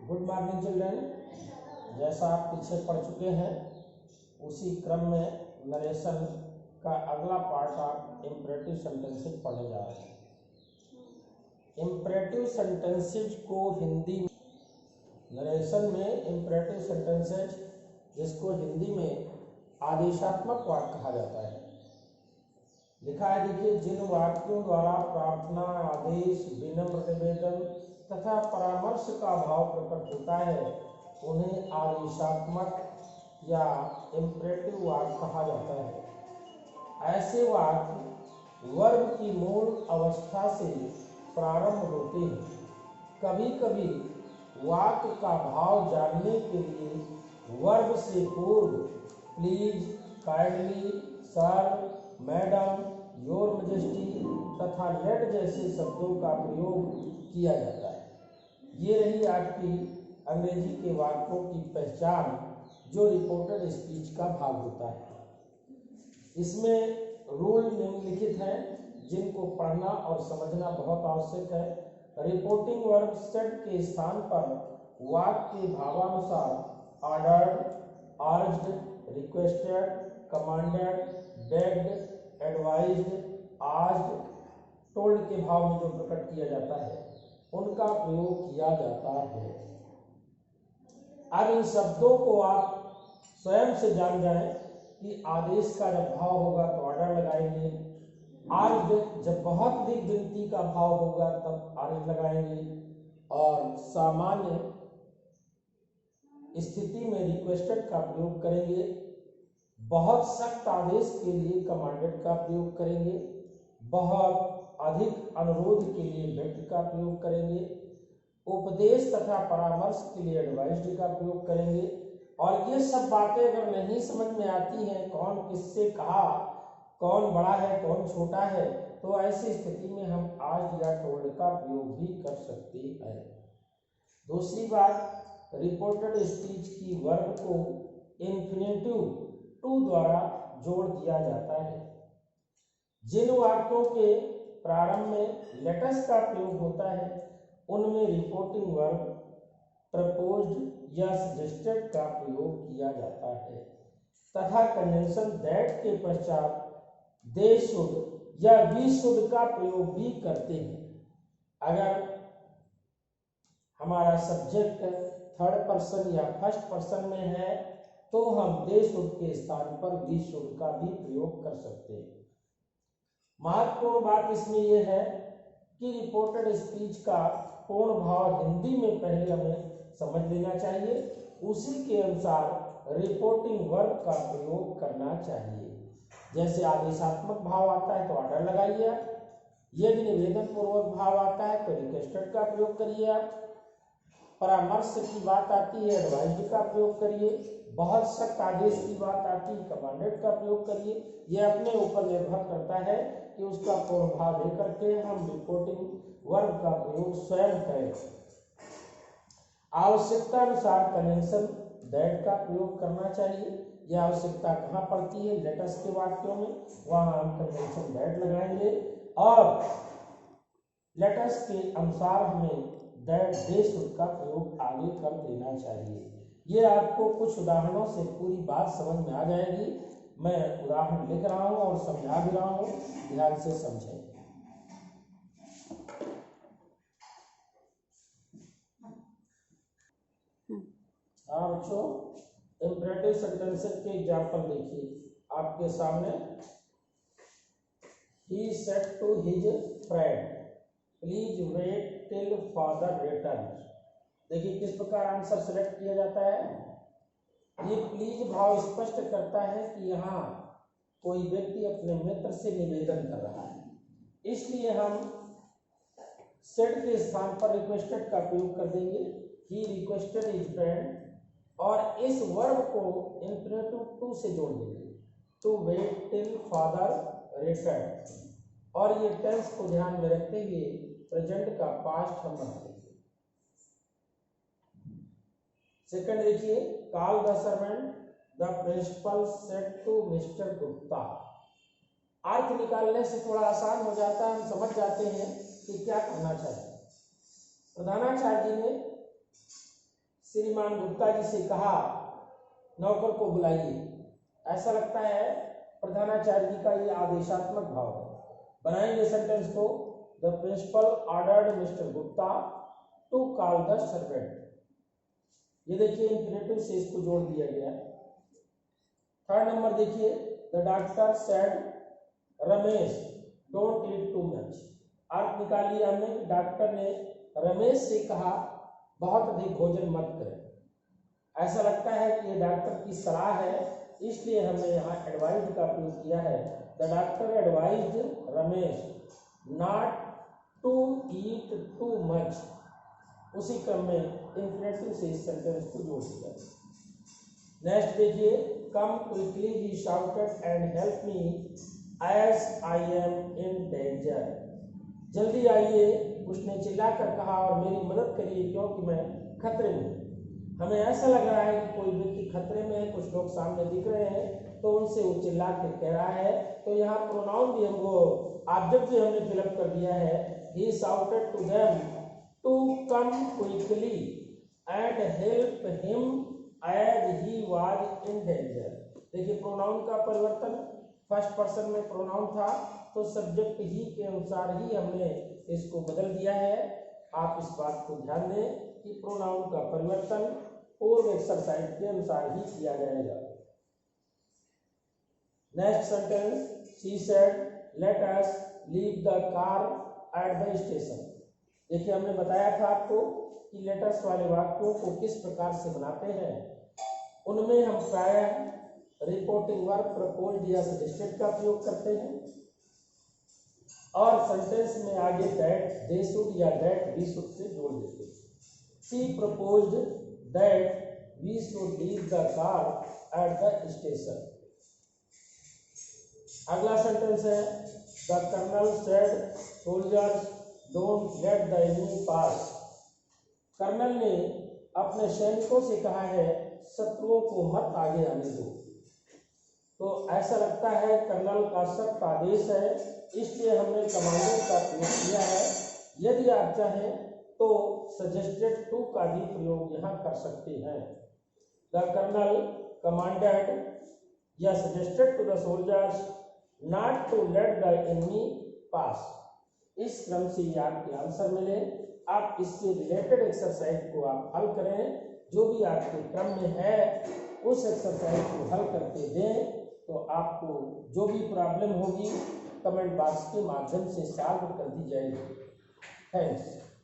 Good morning children. जैसा आप पीछे पढ़ चुके हैं उसी क्रम में नरेशन का अगला पार्ट आप इम्परेटिव सेंटेंसेस पढ़ने जा रहे हैं। इम्परेटिव सेंटेंसेस को हिंदी नरेशन में इम्परेटिव सेंटेंसेस जिसको हिंदी में आदेशात्मक वाक्य कहा जाता है। लिखा है, देखिए, जिन वाक्यों द्वारा प्रार्थना, आदेश, विनम्र निवेदन तथा परामर्श का भाव प्रकट होता है उन्हें आदेशात्मक या इम्परेटिव वाक्य कहा जाता है। ऐसे वाक्य वर्ब की मूल अवस्था से प्रारंभ होते हैं। कभी कभी वाक्य का भाव जानने के लिए वर्ब से पूर्व please, kindly, sir, madam, your majesty तथा लेट जैसे शब्दों का प्रयोग किया जाता है। ये रही आपकी अंग्रेजी के वाक्यों की पहचान जो रिपोर्टेड स्पीच का भाग होता है। इसमें रूल निम्नलिखित हैं जिनको पढ़ना और समझना बहुत आवश्यक है। रिपोर्टिंग वर्ब सेड के स्थान पर वाक्य के भावानुसार ordered, urged, requested, commanded, begged, advised, asked, told के भाव में जो प्रकट किया जाता है उनका प्रयोग किया जाता है। अब इन शब्दों को आप स्वयं से जान जाएं कि आदेश का जब भाव होगा तो ऑर्डर लगाएंगे, आर्ज जब बहुत अधिक विनती का भाव होगा तब आर्ज लगाएंगे, और सामान्य स्थिति में रिक्वेस्टेड का प्रयोग करेंगे। बहुत सख्त आदेश के लिए कमांडेड का प्रयोग करेंगे। बहुत अधिक अनुरोध के लिए बेग्ड का प्रयोग करेंगे। उपदेश तथा परामर्श के लिए एडवाइज्ड का प्रयोग करेंगे। और ये सब बातें अगर नहीं समझ में आती हैं, कौन किससे कहा, कौन बड़ा है कौन छोटा है, तो ऐसी स्थिति में हम आज या टोल्ड का प्रयोग भी कर सकते हैं। दूसरी बात, रिपोर्टेड स्पीच की वर्ब को इन्फिनेटिव टू द्वारा जोड़ दिया जाता है। जिन वाक्यों के प्रारंभ में लेटस का प्रयोग होता है उनमें रिपोर्टिंग वर्ब प्रपोज्ड या सजेस्टेड का प्रयोग किया जाता है तथा कंजंक्शन दैट के पश्चात दे शुड या वी शुड का प्रयोग भी करते हैं। अगर हमारा सब्जेक्ट थर्ड पर्सन या फर्स्ट पर्सन में है तो हम दे शुड के स्थान पर वी शुड का भी प्रयोग कर सकते हैं। महत्वपूर्ण बात इसमें यह है कि रिपोर्टेड स्पीच का पूर्ण भाव हिंदी में पहले हमें समझ लेना चाहिए, उसी के अनुसार रिपोर्टिंग वर्ब का प्रयोग करना चाहिए। जैसे आदेशात्मक भाव आता है तो ऑर्डर लगाइए आप, यदि निवेदन पूर्वक भाव आता है तो रिक्वेस्टेड का प्रयोग करिए आप, परामर्श की बात आती है एडवाइज्ड का प्रयोग करिए, बहुत सख्त आदेश की बात आती है कमांडेड का प्रयोग करिए। यह अपने ऊपर निर्भर करता है कि उसका पूर्ण भाव लेकर के हम रिपोर्टिंग वर्ब का प्रयोग स्वयं करें। आवश्यकता अनुसार कंजंक्शन दैट का प्रयोग करना चाहिए। यह आवश्यकता कहाँ पड़ती है? लेटस के वाक्यों में, वहां हम कंजंक्शन दैट लगाएंगे और लेटस के अनुसार हमें दैट दे शुड का प्रयोग आगे कर देना चाहिए। ये आपको कुछ उदाहरणों से पूरी बात समझ में आ जाएगी। मैं उदाहरण लिख रहा हूं और समझा भी रहा हूं, ध्यान से समझें। हाँ बच्चों, इम्परेटिव सेंटेंसेस के एग्जाम्पल देखिए आपके सामने। He said to his friend, please wait till father returns। देखिए किस प्रकार आंसर सेलेक्ट किया जाता है। ये प्लीज भाव स्पष्ट करता है कि यहाँ कोई व्यक्ति अपने मित्र से निवेदन कर रहा है, इसलिए हम सेड के स्थान पर रिक्वेस्टेड का प्रयोग कर देंगे। ही रिक्वेस्टेड हिज फ्रेंड और इस वर्ब को इन्फिनेटिव टू से जोड़ देंगे, to wait till father return, और ये टेंस को ध्यान में रखते हुए प्रेजेंट का पास्ट हम बना देंगे। सेकंड देखिए, call the servant the principal said to mister Gupta. अर्थ निकालने से थोड़ा आसान हो जाता है, हम समझ जाते हैं कि क्या करना चाहिए। प्रधानाचार्य जी ने श्रीमान गुप्ता जी से कहा नौकर को बुलाइए। ऐसा लगता है प्रधानाचार्य जी का ये आदेशात्मक भाव है। बनाएंगे सेंटेंस को, the principal ordered mister Gupta to call the servant. ये देखिए इंफिनिटिव से इसको जोड़ दिया गया। थर्ड नंबर देखिए, the doctor said Ramesh don't eat too much. अर्थ निकाल लिया हमने, डॉक्टर ने रमेश से कहा बहुत अधिक भोजन मत करें। ऐसा लगता है कि ये डॉक्टर की सलाह है, इसलिए हमने यहाँ एडवाइज का प्रयोग किया है। The doctor advised Ramesh not to eat too much. उसी क्रम में इंफिनिटिव से इस सेंटेंस को जोड़ दिया। नेक्स्ट देखिए, कम क्विकली ही shouted and help me as I am in danger. जल्दी आइए, उसने चिल्लाकर कहा और मेरी मदद करिए क्योंकि मैं खतरे में हूँ। हमें ऐसा लग रहा है कि कोई व्यक्ति खतरे में है, कुछ लोग सामने दिख रहे हैं तो उनसे वो चिल्ला के कह रहा है। तो यहाँ प्रोनाउन भी हमको ऑब्जेक्ट भी हमने फिलअप कर दिया है। He shouted to them to come quickly and help him as he was in danger. देखिए प्रोनाउन का परिवर्तन, फर्स्ट पर्सन में प्रोनाउन था तो सब्जेक्ट ही के अनुसार ही हमने इसको बदल दिया है। आप इस बात को ध्यान दें कि प्रोनाउन का परिवर्तन पूर्व एक्सरसाइज के अनुसार ही किया जाएगा। Next sentence, she said let us leave the car at the station. देखिए हमने बताया था आपको कि लेटर्स वाले वाक्यों को किस प्रकार से बनाते हैं। उनमें हम प्रायः रिपोर्टिंग वर्ब, प्रपोज्ड या सजेस्टेड का प्रयोग करते हैं और सेंटेंस में आगे दैट, दे शुड या दैट वी शुड से जोड़ देते हैं। She proposed that we should leave the car at the station. अगला सेंटेंस है, the colonel said soldiers don't let the enemy pass. Colonel ने अपने सैनिकों से कहा है शत्रुओं को मत आगे आने दो। तो ऐसा लगता है कर्नल का सख्त आदेश है, इसलिए हमने कमांडर का प्रयोग किया है। यदि आप चाहें तो सजेस्टेड टू का भी प्रयोग यहाँ कर सकते हैं। द कर्नल कमांडेड या suggested to the soldiers not to let the enemy pass. इस क्रम से ये आपके आंसर मिले। आप इससे रिलेटेड एक्सरसाइज को आप हल करें, जो भी आपके क्रम में है उस एक्सरसाइज को हल करके दें, तो आपको जो भी प्रॉब्लम होगी कमेंट बॉक्स के माध्यम से सॉल्व कर दी जाएगी। थैंक्स।